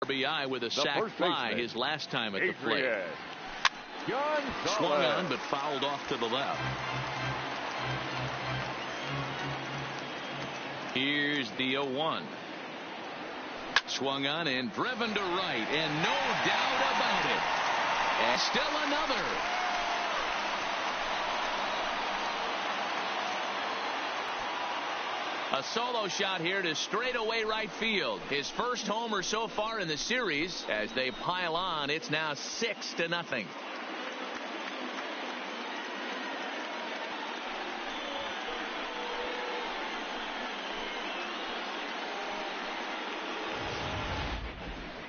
RBI with a sac fly his last time at the plate. Swung on but fouled off to the left. Here's the 0-1. Swung on and driven to right, and no doubt about it. And still another. A solo shot here to straightaway right field. His first homer so far in the series. As they pile on, it's now 6-0.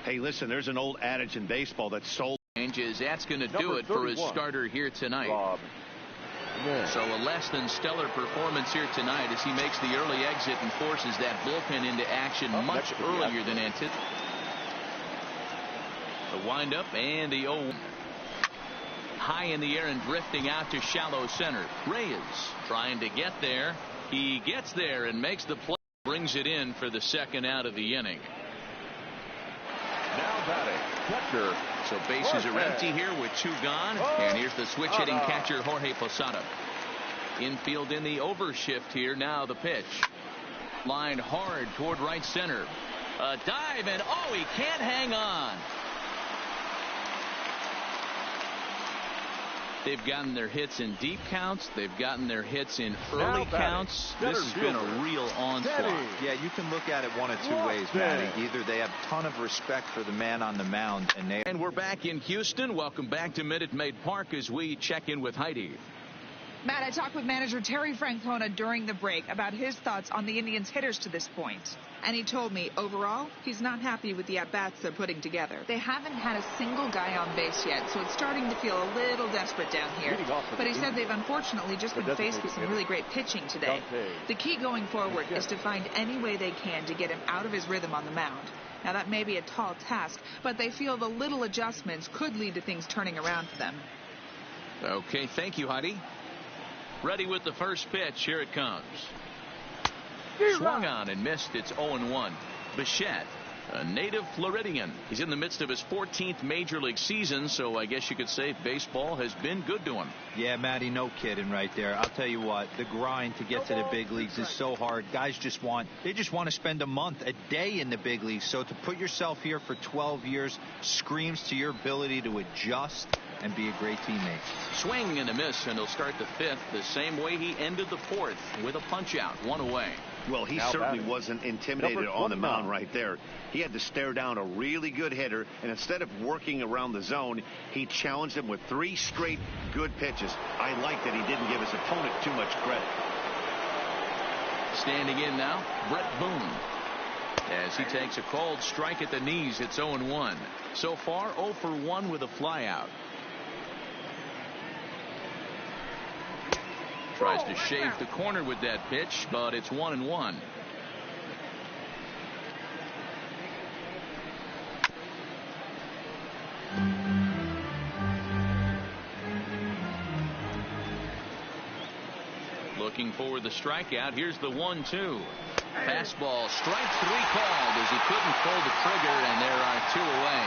Hey, listen, there's an old adage in baseball that's sold. That's going to do it for his starter here tonight. So a less than stellar performance here tonight as he makes the early exit and forces that bullpen into action much earlier than anticipated. The windup and the 0. High in the air and drifting out to shallow center. Reyes trying to get there. He gets there and makes the play. Brings it in for the second out of the inning. Now batting, catcher. So bases are empty here with 2 gone. And here's the switch hitting catcher Jorge Posada. Infield in the overshift here. Now the pitch. Lined hard toward right center. A dive and he can't hang on. They've gotten their hits in deep counts. They've gotten their hits in early counts. This has been a real onslaught. Yeah, you can look at it one of 2 ways, Matty. Either they have a ton of respect for the man on the mound. And we're back in Houston. Welcome back to Minute Maid Park as we check in with Heidi. Matt, I talked with manager Terry Francona during the break about his thoughts on the Indians' hitters to this point. And he told me, overall, he's not happy with the at-bats they're putting together. They haven't had a single guy on base yet, so it's starting to feel a little desperate down here. But he said they've unfortunately just been faced with some really great pitching today. The key going forward is to find any way they can to get him out of his rhythm on the mound. Now, that may be a tall task, but they feel the little adjustments could lead to things turning around for them. Okay, thank you, Heidi. Ready with the first pitch. Here it comes. Swung on and missed. It's 0-1. Bichette, a native Floridian. He's in the midst of his 14th major league season, so I guess you could say baseball has been good to him. Yeah, Matty, no kidding right there. I'll tell you what, the grind to get to the big leagues is so hard. Guys just want to spend a month, a day in the big leagues. So to put yourself here for 12 years screams to your ability to adjust and be a great teammate. Swing and a miss, and he'll start the 5th the same way he ended the 4th with a punch out, 1 away. Well, he certainly wasn't intimidated on the mound right there. He had to stare down a really good hitter, and instead of working around the zone, he challenged him with 3 straight good pitches. I like that he didn't give his opponent too much credit. Standing in now, Brett Boone. As he takes a called strike at the knees, it's 0-1. So far, 0 for 1 with a flyout. Tries to shave the corner with that pitch, but it's 1-1. Looking for the strikeout. Here's the 1-2. Fastball, strike 3 called as he couldn't pull the trigger, and there are 2 away.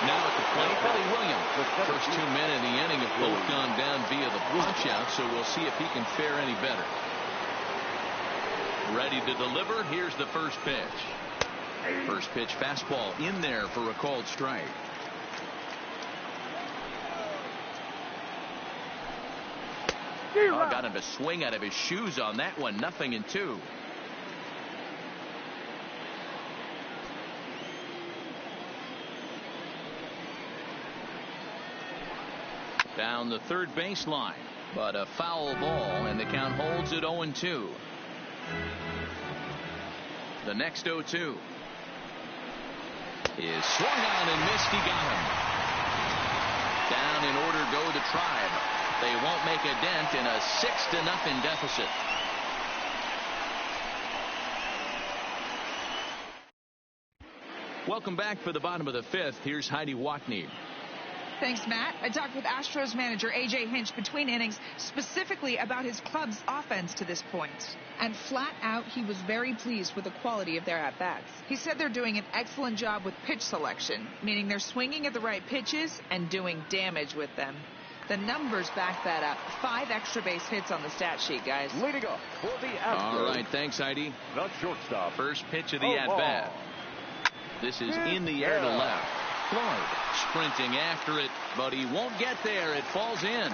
Now at the plate, Billy Williams. First 2 men in the inning have both gone down via the punch out, so we'll see if he can fare any better. Ready to deliver. Here's the first pitch. First pitch fastball in there for a called strike. Got him to swing out of his shoes on that one. 0-2. Down the third baseline, but a foul ball, and the count holds at 0-2. The next 0-2 is swung on and missed. He got him. Down in order go the Tribe. They won't make a dent in a 6-0 deficit. Welcome back for the bottom of the 5th. Here's Heidi Watney. Thanks, Matt. I talked with Astros manager A.J. Hinch between innings specifically about his club's offense to this point. And flat out, he was very pleased with the quality of their at-bats. He said they're doing an excellent job with pitch selection, meaning they're swinging at the right pitches and doing damage with them. The numbers back that up. 5 extra base hits on the stat sheet, guys. Leading up for the Astros. All right, thanks, Heidi. The shortstop. First pitch of the at-bat. This is in the air to left. Floyd sprinting after it, but he won't get there. It falls in.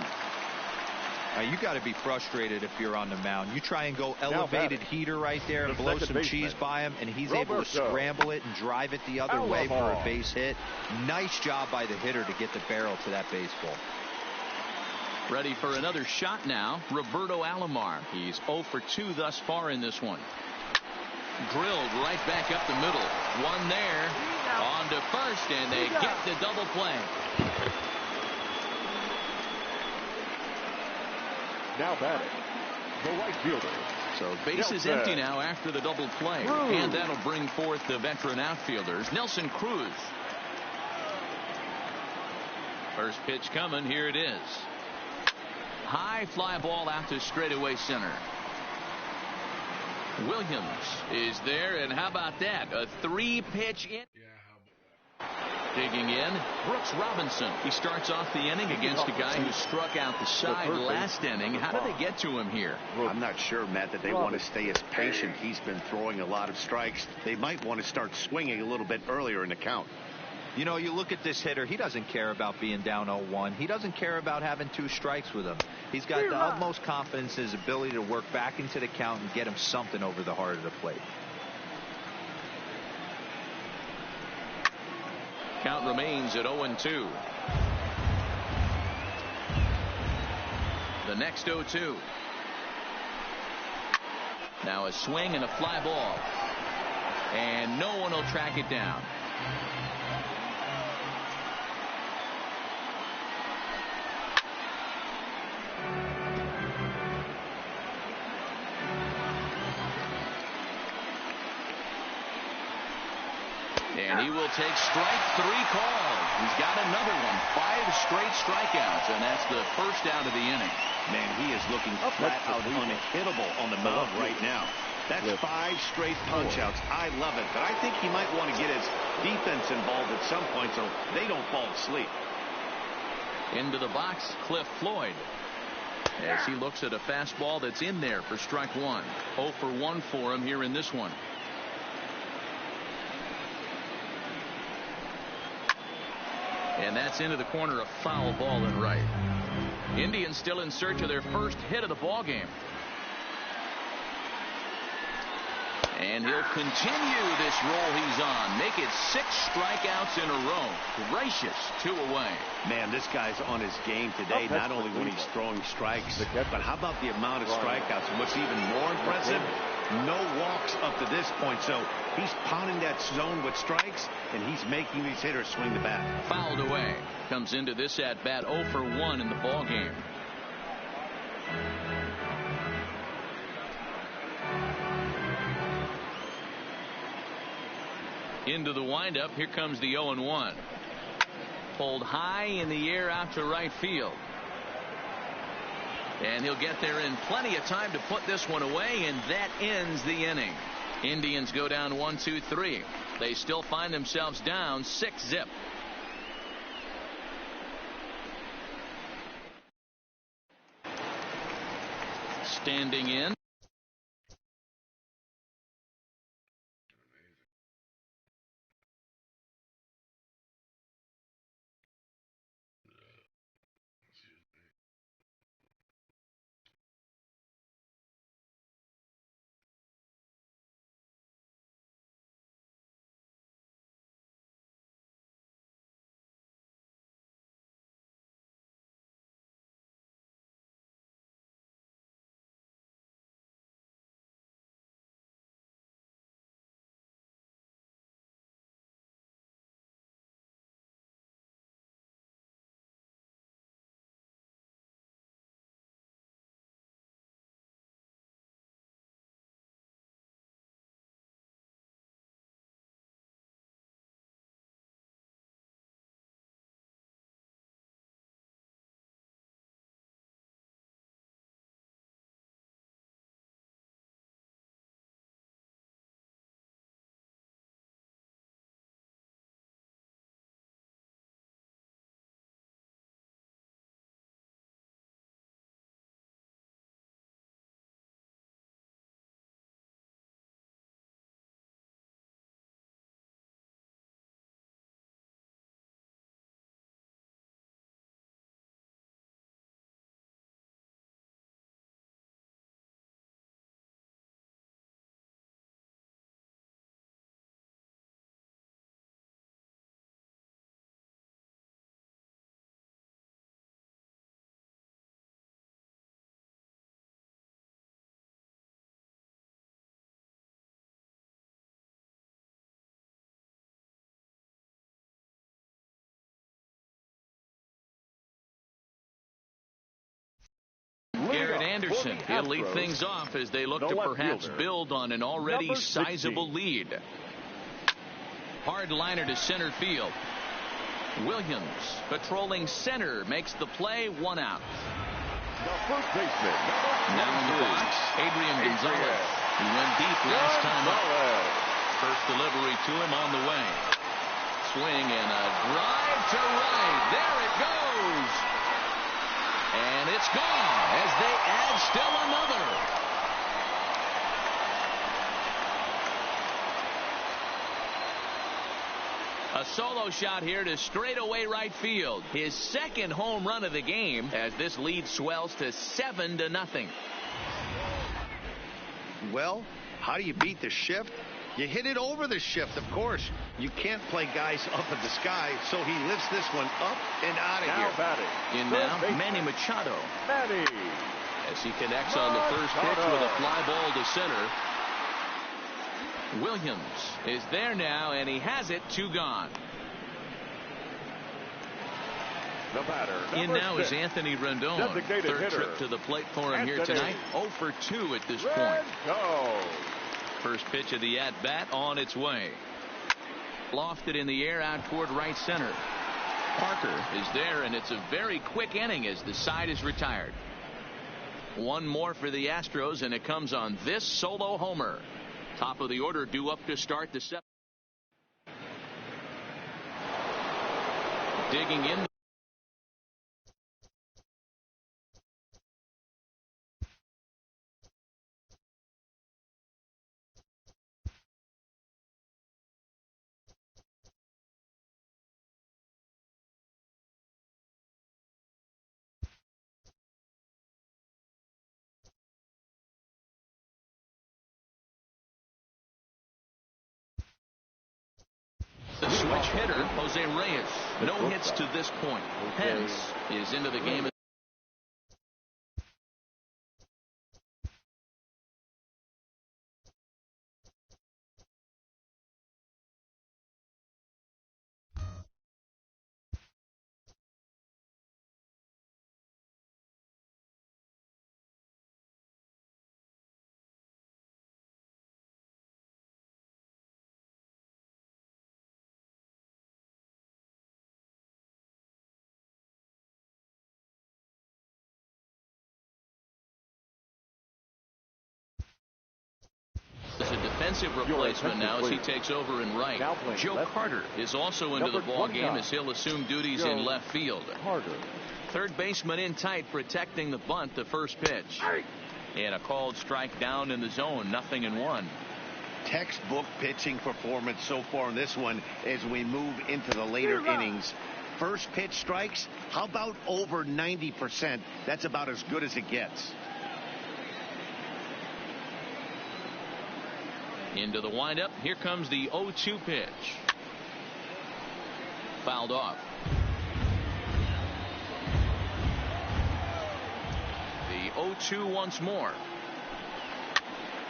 You got to be frustrated if you're on the mound. You try and go elevated heater right there and blow some cheese by him, and he's able to scramble it and drive it the other way for a base hit. Nice job by the hitter to get the barrel to that baseball. Ready for another shot now, Roberto Alomar. He's 0 for 2 thus far in this one. Drilled right back up the middle. One there. On to first, and they get the double play. Now batting, the right fielder. So base is empty now after the double play. And that'll bring forth the veteran outfielders, Nelson Cruz. First pitch coming. Here it is. High fly ball out to straightaway center. Williams is there, and how about that? A 3-pitch in. Digging in, Brooks Robinson. He starts off the inning against a guy who struck out the side last inning. How did they get to him here? I'm not sure, Matt, that they want to stay as patient. He's been throwing a lot of strikes. They might want to start swinging a little bit earlier in the count. You know, you look at this hitter, he doesn't care about being down 0-1. He doesn't care about having 2 strikes with him. He's got the utmost confidence in his ability to work back into the count and get him something over the heart of the plate. Count remains at 0-2. The next 0-2. Now a swing and a fly ball. And no one will track it down. And he will take strike 3 call. He's got another one. 5 straight strikeouts, and that's the first out of the inning. Man, he is looking flat out unhittable on the mound right now. That's 5 straight punch-outs. I love it, but I think he might want to get his defense involved at some point so they don't fall asleep. Into the box, Cliff Floyd, as he looks at a fastball that's in there for strike 1. 0 for 1 for him here in this one. And that's into the corner, a foul ball and right. Indians still in search of their first hit of the ball game. And he'll continue this roll he's on. Make it 6 strikeouts in a row. Gracious, 2 away. Man, this guy's on his game today, not only when he's throwing strikes, but how about the amount of strikeouts? And what's even more impressive, no walks up to this point. So he's pounding that zone with strikes, and he's making these hitters swing the bat. Fouled away. Comes into this at-bat 0 for 1 in the ball game. Into the windup. Here comes the 0-1. Pulled high in the air out to right field. And he'll get there in plenty of time to put this one away, and that ends the inning. Indians go down 1-2-3. They still find themselves down 6-zip. Standing in. Anderson. He'll lead things off as they look to perhaps build on an already sizable lead. Hard liner to center field. Williams patrolling center makes the play, 1 out. The first baseman. Now in the box, Adrian Gonzalez. He went deep last time up. First delivery to him on the way. Swing and a drive to right. There it goes. And it's gone as they add still another. A solo shot here to straightaway right field. His second home run of the game as this lead swells to 7-0. Well, how do you beat the shift? You hit it over the shift, of course. You can't play guys up at the sky, so he lifts this one up and out of here. Batting. In now, Manny Machado. Manny. As he connects on the first pitch with a fly ball to center. Williams is there now, and he has it, 2 gone. The batter. In now is Anthony Rendon. Designated Third trip to the plate for him here tonight. 0 for 2 at this point. First pitch of the at-bat on its way. Lofted in the air out toward right center. Parker is there, and it's a very quick inning as the side is retired. 1 more for the Astros, and it comes on this solo homer. Top of the order due up to start the 7th. Digging in. The switch hitter, Jose Reyes. No hits to this point. Pence is into the game. As a defensive replacement now as he takes over in right. Joe Carter is also into the ball game as he'll assume duties in left field. Third baseman in tight, protecting the bunt to first pitch. And a called strike down in the zone, 0-1. Textbook pitching performance so far in this one as we move into the later innings. First pitch strikes, how about over 90%? That's about as good as it gets. Into the windup. Here comes the 0-2 pitch. Fouled off. The 0-2 once more.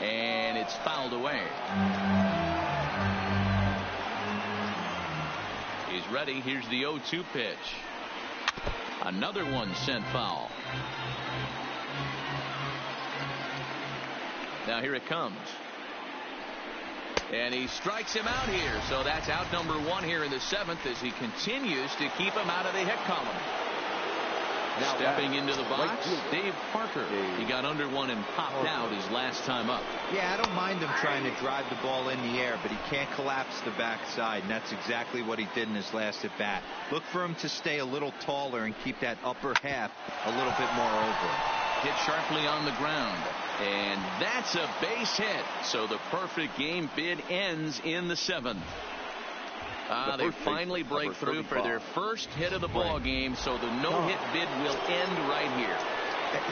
And it's fouled away. He's ready. Here's the 0-2 pitch. Another one sent foul. Now here it comes. And he strikes him out here. So that's out number 1 here in the 7th as he continues to keep him out of the hit column. Now stepping into the box, Dave Parker. He got under one and popped out his last time up. Yeah, I don't mind him trying to drive the ball in the air, but he can't collapse the backside, and that's exactly what he did in his last at bat. Look for him to stay a little taller and keep that upper half a little bit more over. Hit sharply on the ground. And that's a base hit. So the perfect game bid ends in the 7th. They finally break through for their first hit of the ball game. So the no-hit bid will end right here.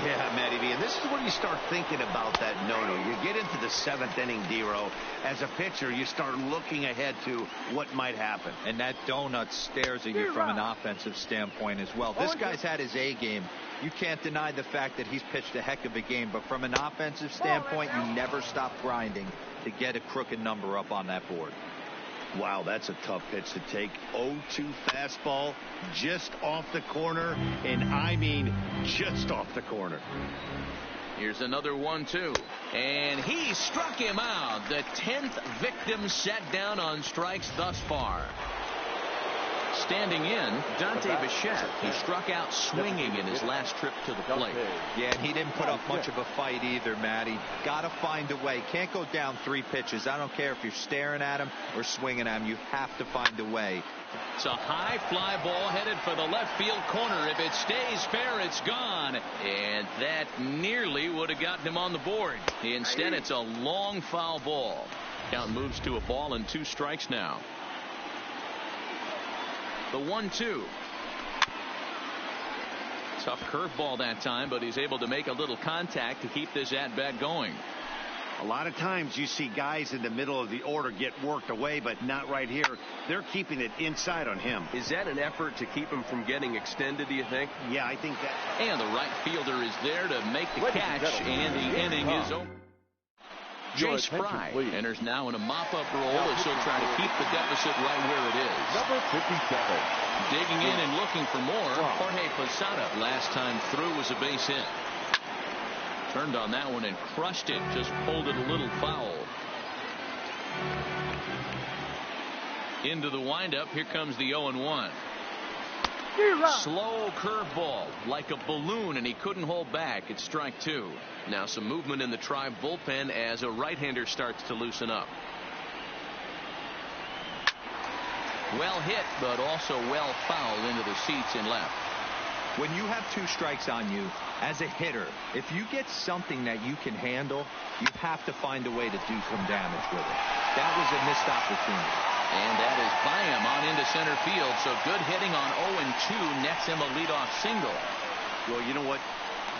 Yeah, Matty V. And this is when you start thinking about that no-no. You get into the 7th inning, D-Row. As a pitcher, you start looking ahead to what might happen. And that donut stares at you from an offensive standpoint as well. This guy's had his A game. You can't deny the fact that he's pitched a heck of a game. But from an offensive standpoint, you never stop grinding to get a crooked number up on that board. Wow, that's a tough pitch to take. 0-2 fastball just off the corner, and I mean just off the corner. Here's another 1-2. And he struck him out. The 10th victim set down on strikes thus far. Standing in, Dante Bichette. He struck out swinging in his last trip to the plate. Yeah, and he didn't put up much of a fight either, Matty. Got to find a way. Can't go down 3 pitches. I don't care if you're staring at him or swinging at him. You have to find a way. It's a high fly ball headed for the left field corner. If it stays fair, it's gone. And that nearly would have gotten him on the board. Instead, it's a long foul ball. Count moves to a ball and 2 strikes now. The 1-2. Tough curveball that time, but he's able to make a little contact to keep this at-bat going. A lot of times you see guys in the middle of the order get worked away, but not right here. They're keeping it inside on him. Is that an effort to keep him from getting extended, do you think? Yeah, I think that. And the right fielder is there to make the catch, and the inning is over. Jace Fry enters now in a mop-up role as he'll try to keep the deficit right where it is. Number 57. Digging in and looking for more, Jorge Posada. Last time through was a base hit. Turned on that one and crushed it. Just pulled it a little foul. Into the windup. Here comes the 0-1. Slow curveball like a balloon, and he couldn't hold back. It's strike 2. Now some movement in the Tribe bullpen as a right-hander starts to loosen up. Well hit, but also well fouled into the seats in left. When you have 2 strikes on you, as a hitter, if you get something that you can handle, you have to find a way to do some damage with it. That was a missed opportunity. And that is by him on into center field. So good hitting on 0-2 nets him a leadoff single. Well, you know what?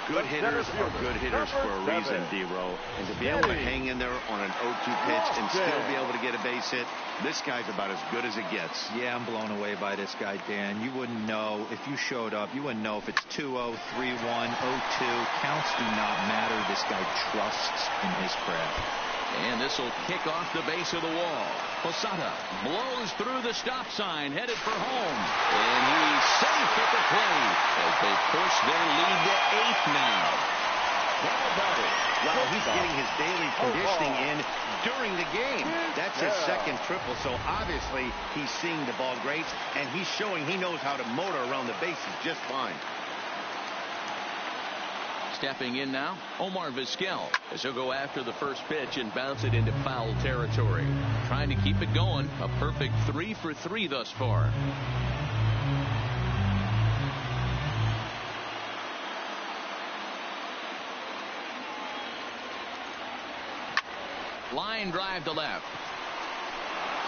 Good hitters are good hitters for a reason, D-Row. And to be able to hang in there on an 0-2 pitch and still be able to get a base hit, this guy's about as good as it gets. Yeah, I'm blown away by this guy, Dan. You wouldn't know if you showed up. You wouldn't know if it's 2-0, 3-1, 0-2. Counts do not matter. This guy trusts in his craft. And this will kick off the base of the wall. Posada blows through the stop sign, headed for home. And he's safe at the plate as they push their lead to 8th now. Well, he's getting his daily conditioning in during the game. That's his second triple, so obviously he's seeing the ball great, and he's showing he knows how to motor around the bases just fine. Stepping in now, Omar Vizquel, as he'll go after the first pitch and bounce it into foul territory. Trying to keep it going. A perfect 3 for 3 thus far. Line drive to left.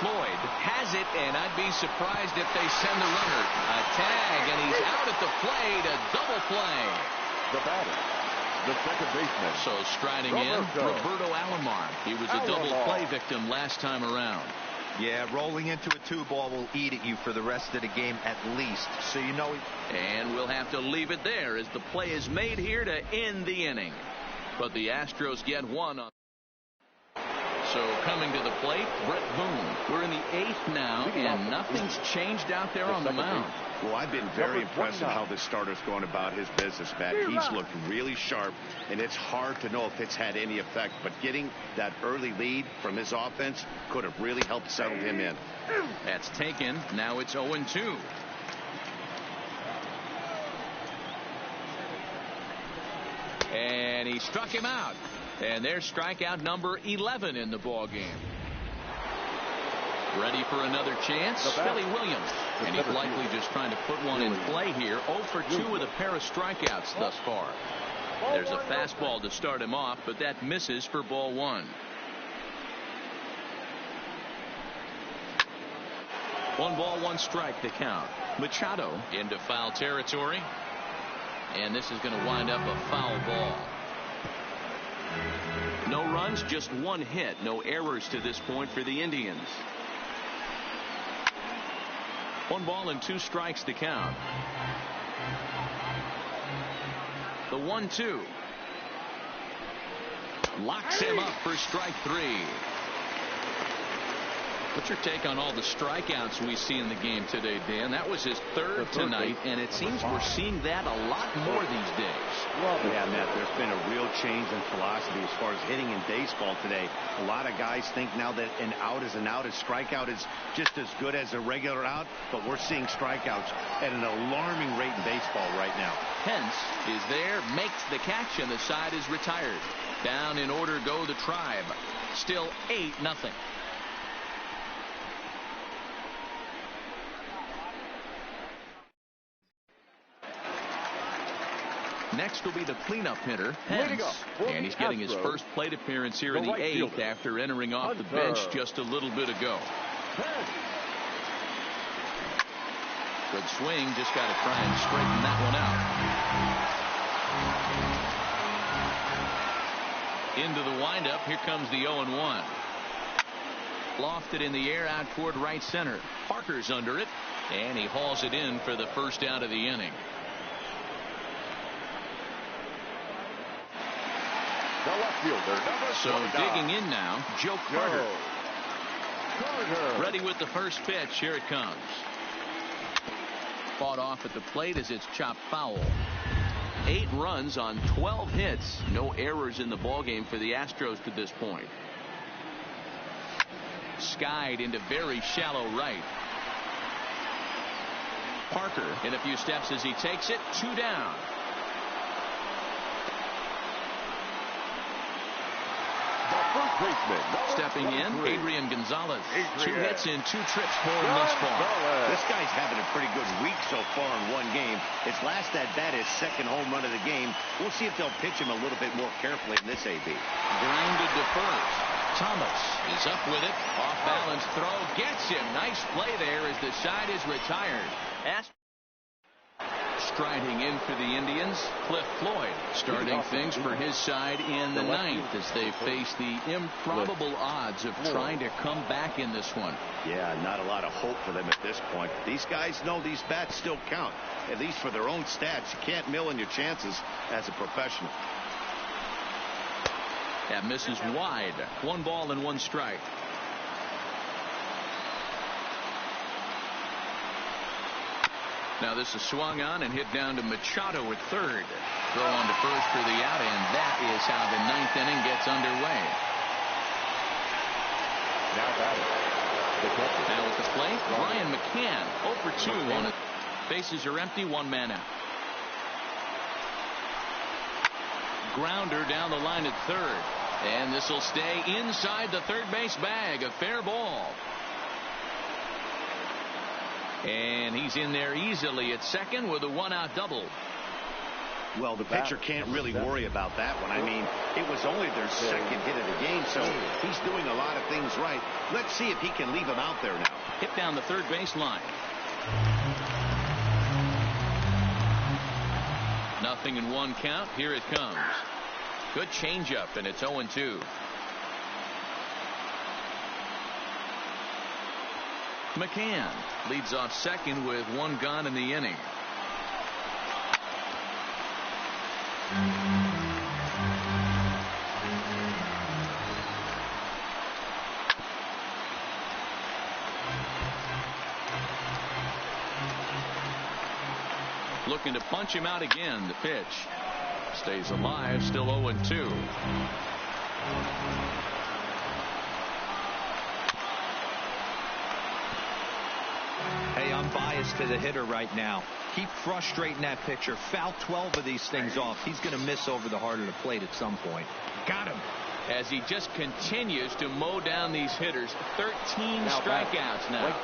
Floyd has it, and I'd be surprised if they send the runner. A tag, and he's out at the plate. A double play. The batter, the second baseman. So striding in, Roberto Alomar. He was a double play victim last time around. Yeah, rolling into a 2-ball will eat at you for the rest of the game at least. So you know. And we'll have to leave it there as the play is made here to end the inning. But the Astros get one on. So coming to the plate, Brett Boone. We're in the 8th now, and nothing's changed out there on the mound. Well, I've been very impressed with how this starter's going about his business, Matt. He's looked really sharp, and it's hard to know if it's had any effect. But getting that early lead from his offense could have really helped settle him in. That's taken. Now it's 0-2. And he struck him out. And there's strikeout number 11 in the ball game. Ready for another chance? Billy Williams. And he's likely just trying to put one in play here. 0 for 2 with a pair of strikeouts thus far. There's a fastball to start him off, but that misses for ball 1. 1 ball, 1 strike to count. Machado into foul territory. And this is going to wind up a foul ball. No runs, just 1 hit. No errors to this point for the Indians. 1 ball and 2 strikes to count. The 1-2. Locks him up for strike 3. What's your take on all the strikeouts we see in the game today, Dan? That was his 3rd tonight, and it seems we're seeing that a lot more these days. Yeah, Matt, there's been a real change in philosophy as far as hitting in baseball today. A lot of guys think now that an out is an out. A strikeout is just as good as a regular out, but we're seeing strikeouts at an alarming rate in baseball right now. Pence is there, makes the catch, and the side is retired. Down in order go the Tribe. Still 8-0. Next will be the cleanup hitter, Pence. And he's getting his first plate appearance here in the 8th after entering off the bench just a little bit ago. Good swing, just got to try and straighten that one out. Into the windup, here comes the 0-1. Lofted in the air out toward right center. Parker's under it, and he hauls it in for the first out of the inning. The left fielder, so digging in now, Joe Carter. Ready with the first pitch. Here it comes. Fought off at the plate as it's chopped foul. 8 runs on 12 hits. No errors in the ballgame for the Astros to this point. Skied into very shallow right. Parker in a few steps as he takes it. 2 down. Stepping in, Adrian Gonzalez. 2 hits in 2 trips for him thus far. This guy's having a pretty good week so far in one game. His last at bat, his second home run of the game. We'll see if they'll pitch him a little bit more carefully in this AB. Grounded to first. Thomas is up with it. Off balance throw. Gets him. Nice play there as the side is retired. Striding in for the Indians, Cliff Floyd starting things for his side in the 9th as they face the improbable odds of trying to come back in this one. Yeah, not a lot of hope for them at this point. These guys know these bats still count, at least for their own stats. You can't mill in your chances as a professional. That misses wide. 1 ball and 1 strike. Now this is swung on and hit down to Machado at third. Throw on to first for the out, and that is how the 9th inning gets underway. Now at the plate, Ryan McCann 0 for 2 on it. Bases are empty, 1 man out. Grounder down the line at third, and this will stay inside the third base bag. A fair ball. And he's in there easily at second with a 1-out double. Well, the pitcher can't really worry about that one. I mean, it was only their second hit of the game, so he's doing a lot of things right. Let's see if he can leave him out there now. Hit down the third base line. 0-1 count. Here it comes. Good changeup, and it's 0-2. McCann leads off second with 1 gone in the inning. Looking to punch him out again. The pitch stays alive, still 0-2. Hey, I'm biased to the hitter right now. Keep frustrating that pitcher. Foul 12 of these things off. He's going to miss over the heart of the plate at some point. Got him. As he just continues to mow down these hitters. 13 strikeouts now.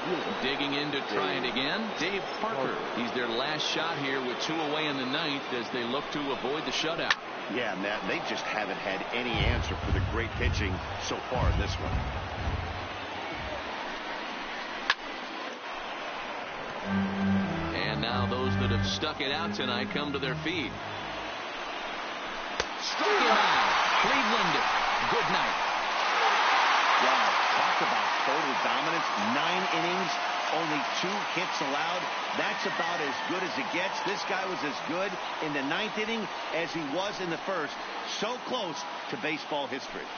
Digging in to try it again. Dave Parker. He's their last shot here with 2 away in the 9th as they look to avoid the shutout. Yeah, Matt, they just haven't had any answer for the great pitching so far in this one. And now those that have stuck it out tonight come to their feet. Struck him out. Cleveland, good night. Wow, talk about total dominance. 9 innings, only 2 hits allowed. That's about as good as it gets. This guy was as good in the 9th inning as he was in the first. So close to baseball history.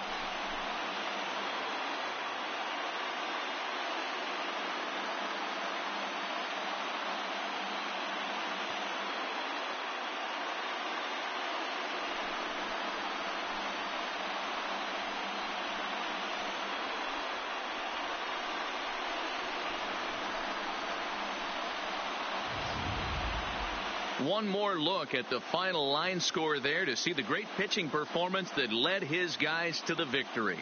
One more look at the final line score there to see the great pitching performance that led his guys to the victory.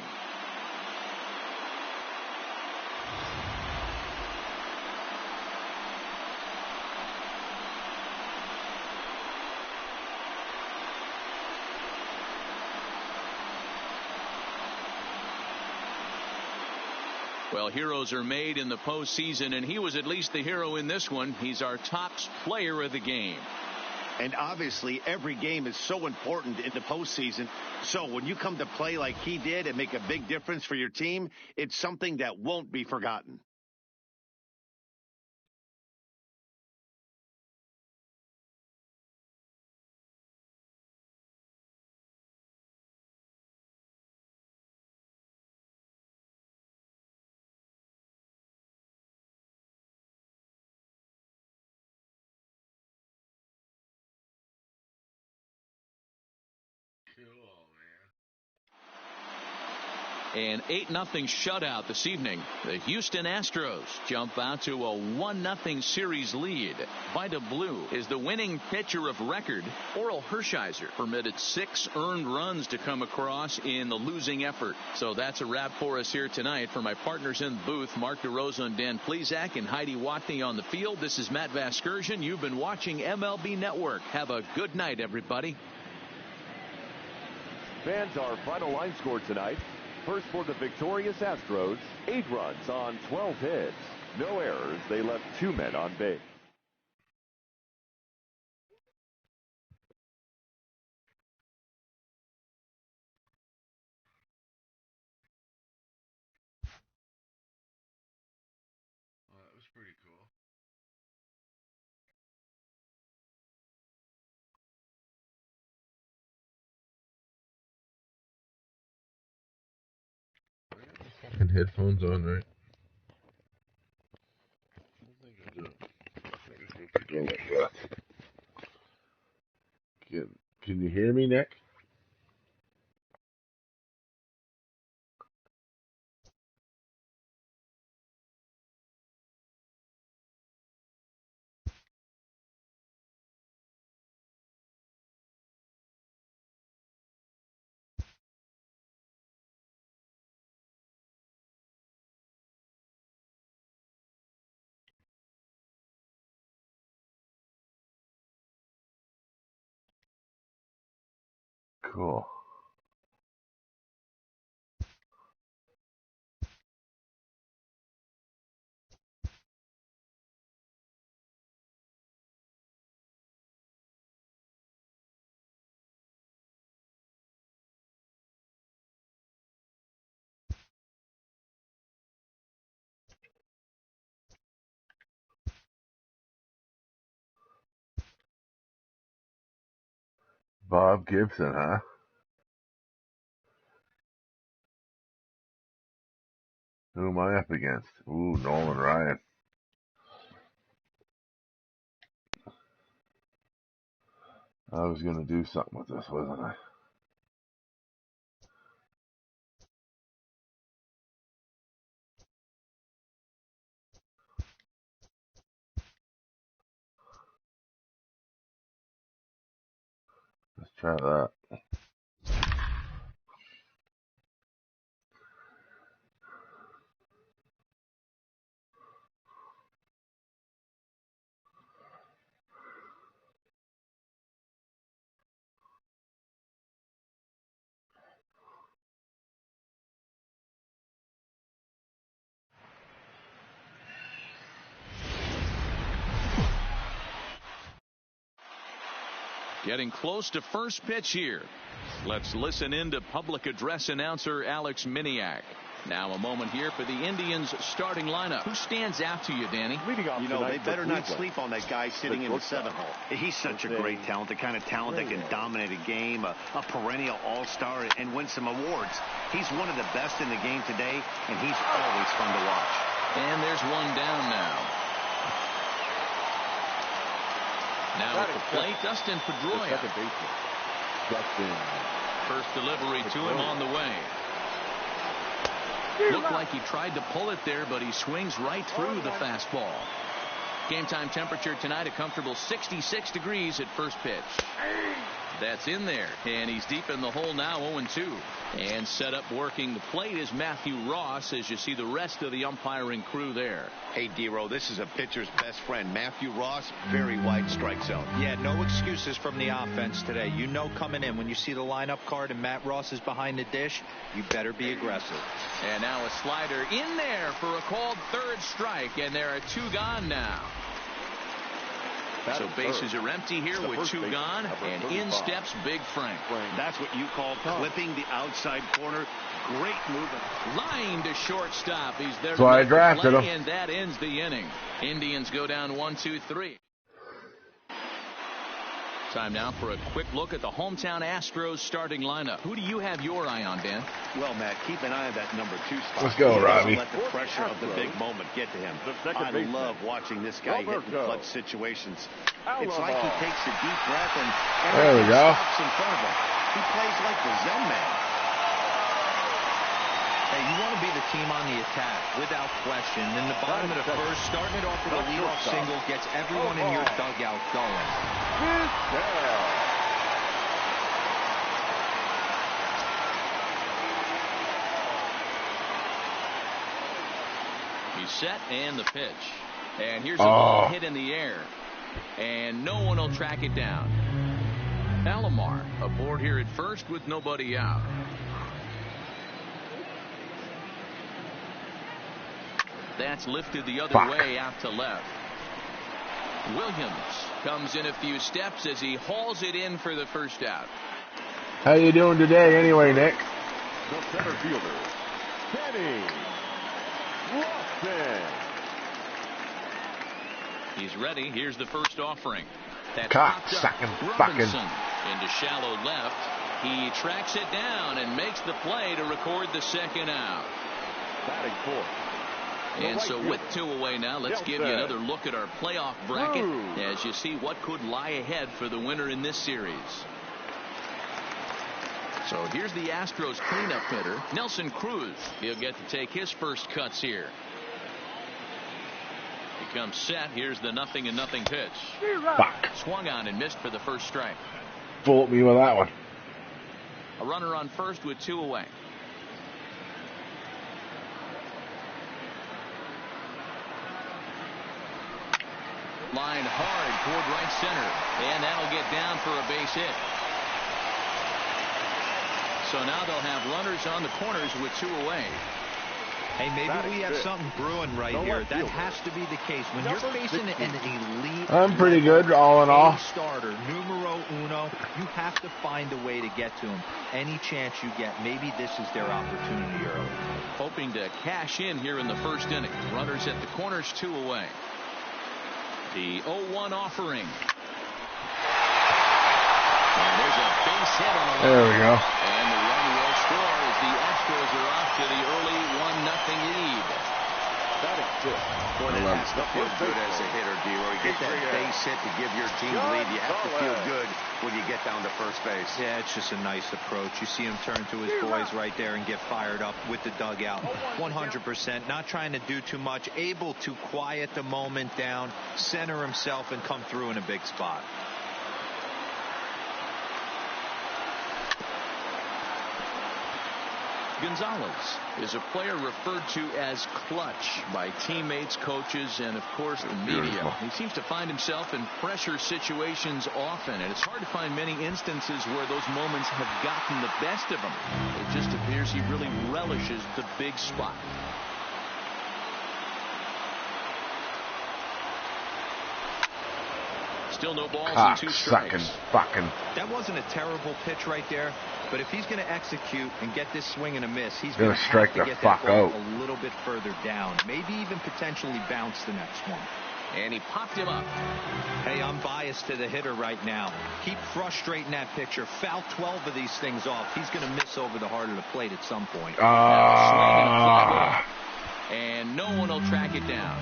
Well, heroes are made in the postseason, and he was at least the hero in this one. He's our top player of the game. And obviously, every game is so important in the postseason. So when you come to play like he did and make a big difference for your team, it's something that won't be forgotten. An 8-0 shutout this evening. The Houston Astros jump out to a 1-0 series lead. Vida Blue is the winning pitcher of record. Orel Hershiser permitted 6 earned runs to come across in the losing effort. So that's a wrap for us here tonight. For my partners in the booth, Mark DeRosa and Dan Plesac and Heidi Watney on the field, this is Matt Vasgersian. You've been watching MLB Network. Have a good night, everybody. Fans, our final line score tonight. First for the victorious Astros, 8 runs on 12 hits. No errors. They left 2 men on base. Well, that was pretty cool. Fucking headphones on, right? I don't think I do. I think it's supposed to go like that. Can you hear me, Nick? Cool. Bob Gibson, huh? Who am I up against? Ooh, Nolan Ryan. I was going to do something with this, wasn't I? Let's try that. Getting close to first pitch here. Let's listen in to public address announcer Alex Miniak. Now a moment here for the Indians starting lineup. Who stands out to you, Danny? You know, they better not sleep on that guy sitting in the 7th hole. He's such a great talent, the kind of talent that can dominate a game, a perennial all-star, and win some awards. He's one of the best in the game today, and he's always fun to watch. And there's one down now. Now at the plate, Dustin Pedroia. First delivery to him on the way. Looked like he tried to pull it there, but he swings right through the fastball. Game time temperature tonight, a comfortable 66 degrees at first pitch. That's in there, and he's deep in the hole now, 0-2. And set up working the plate is Matthew Ross, as you see the rest of the umpiring crew there. Hey, D-Row, this is a pitcher's best friend. Matthew Ross, very wide strike zone. Yeah, no excuses from the offense today. You know coming in, when you see the lineup card and Matt Ross is behind the dish, you better be aggressive. And now a slider in there for a called third strike, and there are 2 gone now. So bases are empty here with 2 gone, and in steps Big Frank. That's what you call clipping the outside corner. Great movement. Line to shortstop. He's there. That's why I drafted him. And that ends the inning. Indians go down 1-2-3. Time now for a quick look at the hometown Astros starting lineup. Who do you have your eye on, Dan? Well, Matt, keep an eye on that number 2 spot. Let's go, Robbie. Let the pressure of the big moment get to him. I love watching this guy hit in clutch situations. It's like he takes a deep breath and there we go. Stops in front of him. He plays like the Zen man. Hey, you want to be the team on the attack, without question. In the bottom of the first, starting it off with a leadoff single gets everyone in your dugout going. He's set, and the pitch. And here's a ball hit in the air. And no one will track it down. Alomar aboard here at first with nobody out. That's lifted the other way out to left. Williams comes in a few steps as he hauls it in for the first out. How you doing today anyway, Nick? The center fielder, Danny Robinson. He's ready. Here's the first offering. That's Cock-sucking Robinson into shallow left. He tracks it down and makes the play to record the second out. Batting fourth. And so with 2 away now, let's give you another look at our playoff bracket as you see what could lie ahead for the winner in this series. So here's the Astros cleanup hitter, Nelson Cruz. He'll get to take his first cuts here. He comes set. Here's the 0-0 pitch. Swung on and missed for the first strike. Fooled me with that one. A runner on first with 2 away. Line hard toward right center, and that'll get down for a base hit. So now they'll have runners on the corners with 2 away. Hey, maybe we have something brewing right here. That has to be the case. When you're facing an elite, I'm pretty good, all in all. Starter, numero uno, you have to find a way to get to him. Any chance you get, maybe this is their opportunity early. Hoping to cash in here in the first inning. Runners at the corners, 2 away. The 0-1 offering. And there's a base hit on the line. There we go. And the run will score as the Astros are off to the early 1-0 lead. Boy, that has to feel good as a hitter, D-Roy. You get that base hit to give your team the lead. You have to feel good when you get down to first base. Yeah, it's just a nice approach. You see him turn to his boys right there and get fired up with the dugout. 100%. Not trying to do too much. Able to quiet the moment down, center himself, and come through in a big spot. Gonzalez is a player referred to as clutch by teammates, coaches, and of course the media. He seems to find himself in pressure situations often, and it's hard to find many instances where those moments have gotten the best of him. It just appears he really relishes the big spot. Still no balls and 2 strikes. That wasn't a terrible pitch right there, but if he's going to execute and get this swing and a miss, he's going to strike the fuck out a little bit further down, maybe even potentially bounce the next one. And he popped him up. Hey, I'm biased to the hitter right now. Keep frustrating that pitcher. Foul 12 of these things off. He's going to miss over the heart of the plate at some point. And no one will track it down.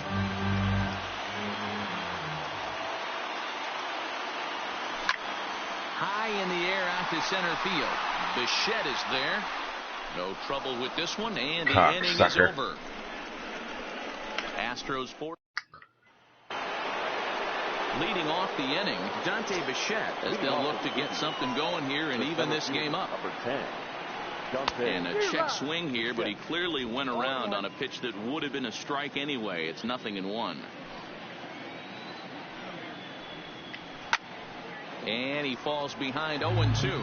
High in the air out to center field. Bichette is there. No trouble with this one, and the inning is over. Astros 4. Leading off the inning, Dante Bichette, as they'll look to get something going here and even this game up. Number 10. And a check swing here, but he clearly went around on a pitch that would have been a strike anyway. It's 0-1. And he falls behind 0-2.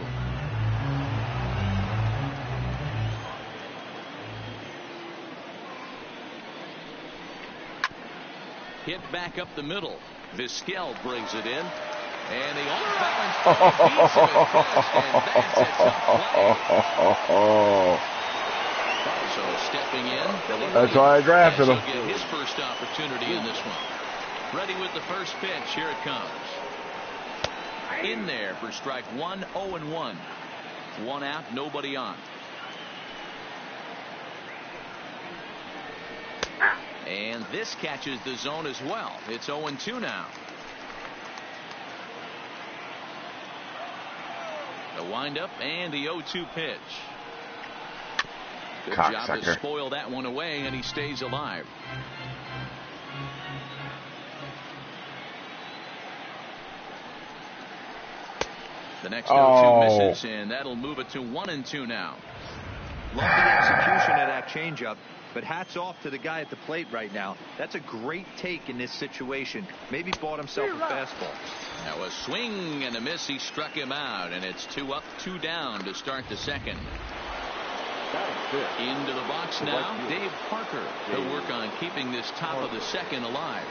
Hit back up the middle. Vizquel brings it in. And the off-balance ball beats him at first, and that's a tough play. So stepping in. That's why I drafted him. He'll get his first opportunity in this one. Ready with the first pitch. Here it comes. In there for strike one, 0-1. One out, nobody on. And this catches the zone as well. It's 0-2 now. The windup and the 0-2 pitch. Good job to spoil that one away, and he stays alive. The next 0-2 misses, and that'll move it to 1-2 now. Love the execution of that changeup, but hats off to the guy at the plate right now. That's a great take in this situation. Maybe bought himself a fastball. Now a swing and a miss. He struck him out, and it's 2 up, 2 down to start the second. Into the box now, Dave Parker. He'll work on keeping this top of the second alive.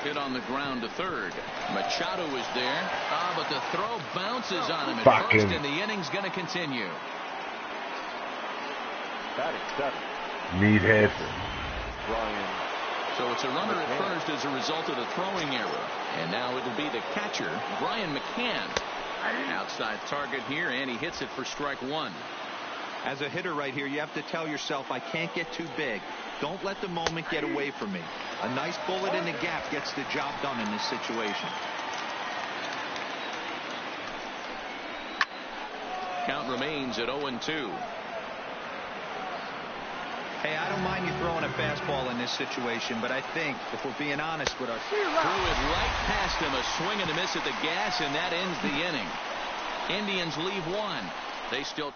Hit on the ground to third. Machado is there. But the throw bounces on him at first, and the inning's going to continue. Meathead. So it's a runner at first as a result of the throwing error. And now it'll be the catcher, Brian McCann. Outside target here, and he hits it for strike one. As a hitter right here, you have to tell yourself, I can't get too big. Don't let the moment get away from me. A nice bullet in the gap gets the job done in this situation. Count remains at 0-2. Hey, I don't mind you throwing a fastball in this situation, but I think, if we're being honest with our... Threw it right past him, a swing and a miss at the gas, and that ends the inning. Indians leave one. They still...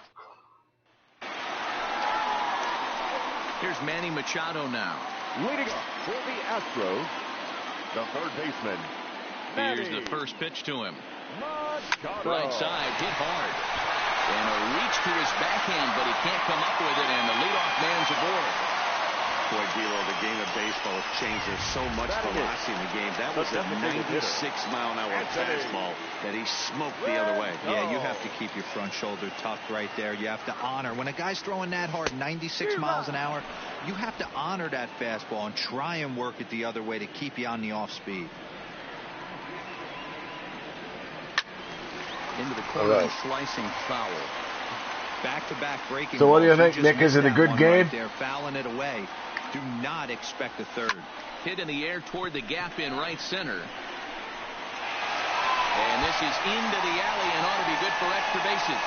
Here's Manny Machado now. Leading up for the Astros, the third baseman. Here's the first pitch to him. Machado. Right side, hit hard. And a reach to his backhand, but he can't come up with it, and the leadoff man's aboard. Boy, D'Lo, the game of baseball has changed. There's so much velocity in the game. That was a 96-mile-an-hour fastball that he smoked the other way. Yeah, you have to keep your front shoulder tucked right there. You have to honor. When a guy's throwing that hard, 96 miles an hour, you have to honor that fastball and try and work it the other way to keep you on the off speed. Into the corner, slicing foul. Back-to-back breaking. So what do you think, Nick? Is it a good game? Right there, fouling it away. Do not expect a third. Hit in the air toward the gap in right center. And this is into the alley and ought to be good for extra bases.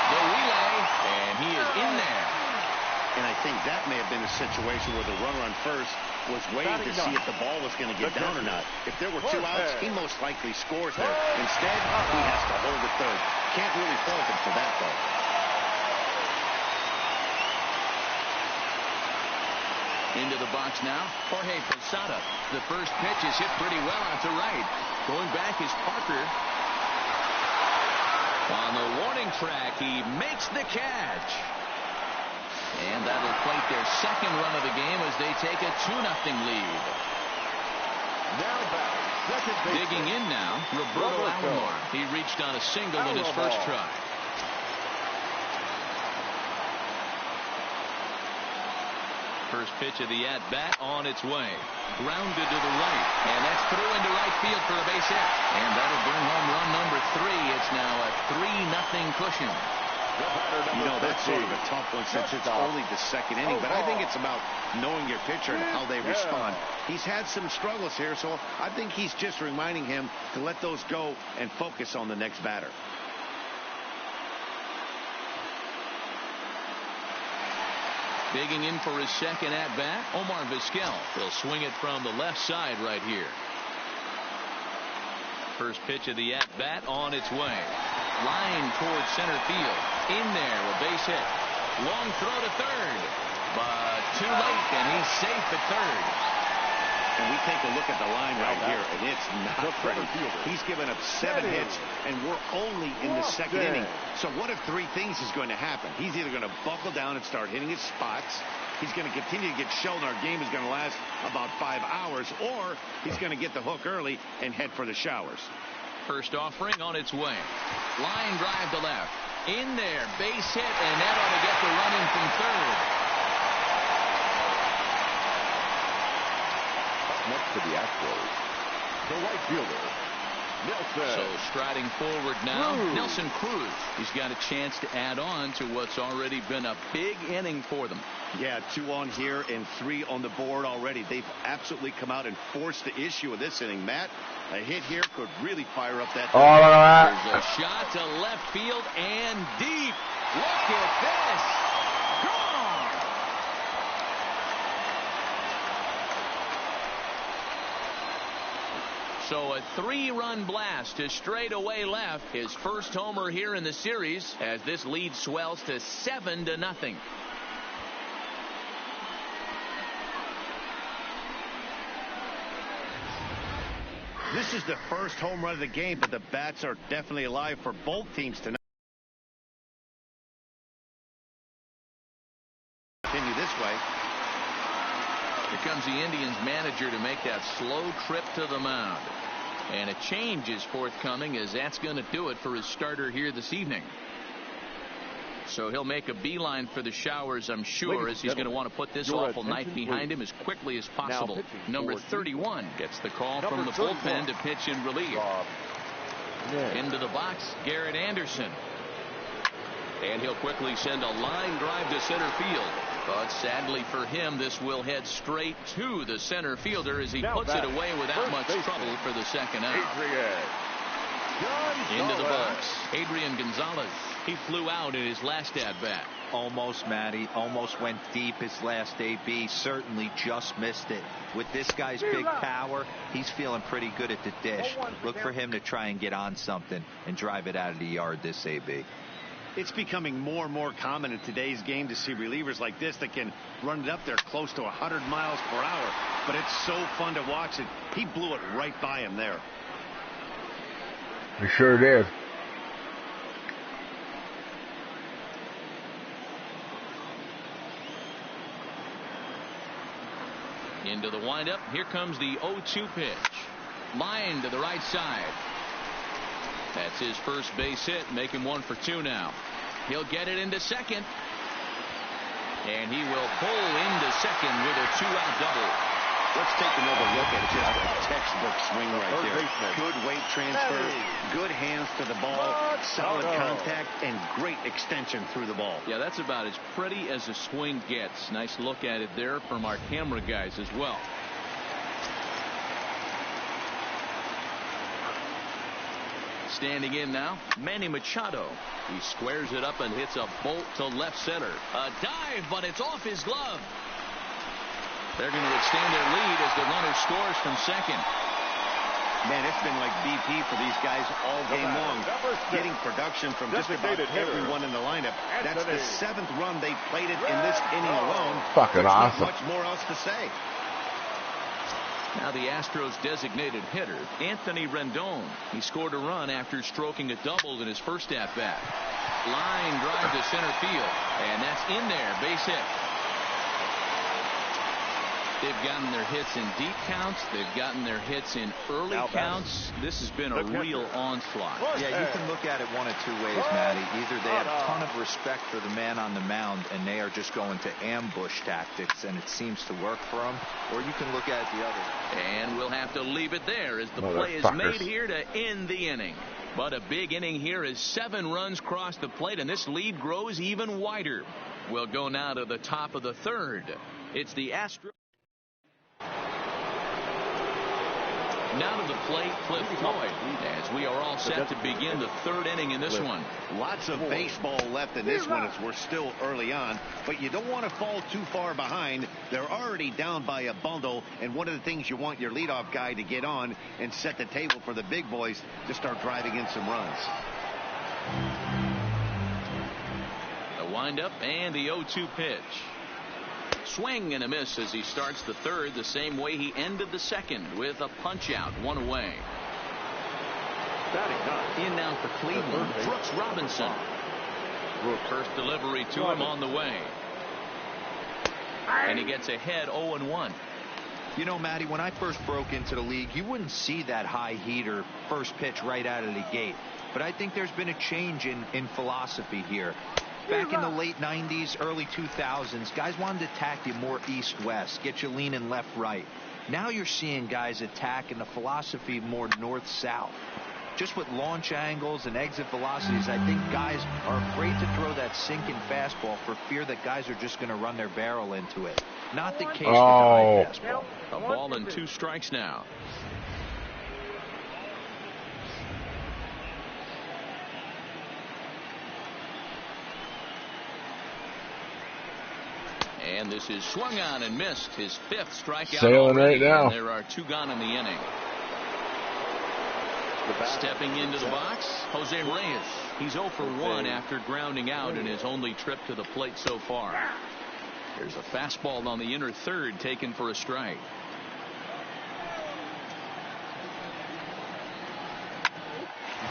The relay, and he is in there. And I think that may have been a situation where the runner on first was waiting to see if the ball was going to get down or not. If there were 2 outs, he most likely scores there. Instead, he has to hold it third. Can't really fault him for that, though. Into the box now, Jorge Posada. The first pitch is hit pretty well out to right. Going back is Parker. On the warning track, he makes the catch. And that'll plate their second run of the game as they take a 2-0 lead. Now back, second base. Digging in now, Roberto Alomar. He reached on a single in his first try. First pitch of the at-bat on its way. Grounded to the right. And that's through into right field for a base hit. And that'll bring home run number 3. It's now a 3-0 cushion. You know, that's sort of a tough one since it's only the second inning, but I think it's about knowing your pitcher and how they respond. He's had some struggles here, so I think he's just reminding him to let those go and focus on the next batter. Digging in for his second at-bat, Omar Vizquel. He'll swing it from the left side right here. First pitch of the at-bat on its way. Line towards center field. In there, a base hit. Long throw to third. But too late, and he's safe at third. And we take a look at the line right here, and it's not pretty. He's given up 7 hits, and we're only in the second inning. So what if 3 things is going to happen? He's either going to buckle down and start hitting his spots, he's going to continue to get shown our game is going to last about 5 hours, or he's going to get the hook early and head for the showers. First offering on its way. Line drive to left. In there, base hit, and that ought to get the run in from third. Next to the Astros, the right fielder, Nelson. So striding forward now, Nelson Cruz. He's got a chance to add on to what's already been a big inning for them. Yeah, 2 on here and 3 on the board already. They've absolutely come out and forced the issue of this inning. Matt, a hit here could really fire up that. There's a shot to left field and deep. Look at this. Gone. So a 3-run blast to straightaway left. His first homer here in the series as this lead swells to 7-0. This is the first home run of the game, but the bats are definitely alive for both teams tonight. Continue this way. Here comes the Indians manager to make that slow trip to the mound. And a change is forthcoming, as that's going to do it for his starter here this evening. So he'll make a beeline for the showers, I'm sure, as he's going to want to put this awful night behind him as quickly as possible. Number 31 gets the call from the bullpen to pitch in relief. Into the box, Garrett Anderson. And he'll quickly send a line drive to center field. But sadly for him, this will head straight to the center fielder as he puts it away without much trouble for the second out. Into the box, Adrian Gonzalez. He flew out in his last at-bat. Almost, Matty. Almost went deep his last AB. Certainly just missed it. With this guy's big power, he's feeling pretty good at the dish. Look for him to try and get on something and drive it out of the yard this AB. It's becoming more and more common in today's game to see relievers like this that can run it up there close to 100 miles per hour. But it's so fun to watch it. He blew it right by him there. He sure did. Into the windup. Here comes the 0-2 pitch. Line to the right side. That's his first base hit, make him 1 for 2 now. He'll get it into second. And he will pull into second with a 2-out double. Let's take another look at it. Just a textbook swing right there. Good weight transfer, good hands to the ball, solid contact, and great extension through the ball. Yeah, that's about as pretty as a swing gets. Nice look at it there from our camera guys as well. Standing in now, Manny Machado. He squares it up and hits a bolt to left center. A dive, but it's off his glove. They're going to extend their lead as the runner scores from second. Man, it's been like BP for these guys all game long. Getting production from just about everyone in the lineup. That's the 7th run they've played it in this inning alone. Fucking awesome. Not much more else to say. Now the Astros designated hitter, Anthony Rendon. He scored a run after stroking a double in his first at-bat. Line drive to center field. And that's in there. Base hit. They've gotten their hits in deep counts. They've gotten their hits in early counts. This has been a real onslaught. Yeah, you can look at it one of 2 ways, Matty. Either they have a ton of respect for the man on the mound and they are just going to ambush tactics and it seems to work for them, or you can look at it the other. And we'll have to leave it there as the play is made here to end the inning. But a big inning here as 7 runs cross the plate and this lead grows even wider. We'll go now to the top of the 3rd. It's the Astros. Now to the plate, Cliff Floyd, as we are all set to begin the third inning in this one. Lots of baseball left in this one as we're still early on, but you don't want to fall too far behind. They're already down by a bundle, and one of the things you want your leadoff guy to get on and set the table for the big boys to start driving in some runs. The windup and the 0-2 pitch. Swing and a miss as he starts the third the same way he ended the second with a punch out, one away. In now for Cleveland, Brooks Robinson. First delivery to him on the way. And he gets ahead 0-1. You know, Matty, when I first broke into the league, you wouldn't see that high heater first pitch right out of the gate. But I think there's been a change in philosophy here. Back in the late 90s, early 2000s, guys wanted to attack you more east-west, get you leaning left-right. Now you're seeing guys attack in the philosophy more north-south. Just with launch angles and exit velocities, I think guys are afraid to throw that sinking fastball for fear that guys are just going to run their barrel into it. Not the case with the high fastball. A ball and 2 strikes now. And this is swung on and missed. His 5th strikeout. Sailing right now. There are 2 gone in the inning. Stepping into the box, Jose Reyes. He's 0 for 1 after grounding out in his only trip to the plate so far. There's a fastball on the inner third taken for a strike.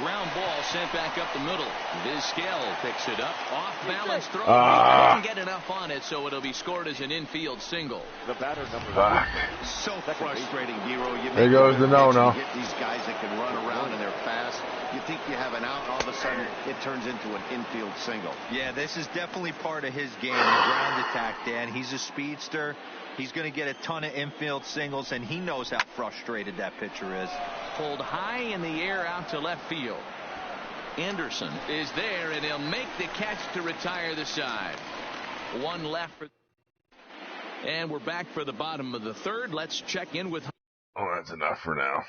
Ground ball sent back up the middle. Vizquel picks it up. Off balance throw. He couldn't get enough on it, so it'll be scored as an infield single. The batter number 2. So frustrating, Hero. There goes the no-no. You get these guys that can run around and they're fast. You think you have an out, all of a sudden it turns into an infield single. Yeah, this is definitely part of his game, the ground attack, Dan. He's a speedster. He's going to get a ton of infield singles, and he knows how frustrated that pitcher is. Pulled high in the air out to left field. Anderson is there, and he'll make the catch to retire the side. 1 left. And we're back for the bottom of the third. Let's check in with... Oh, that's enough for now.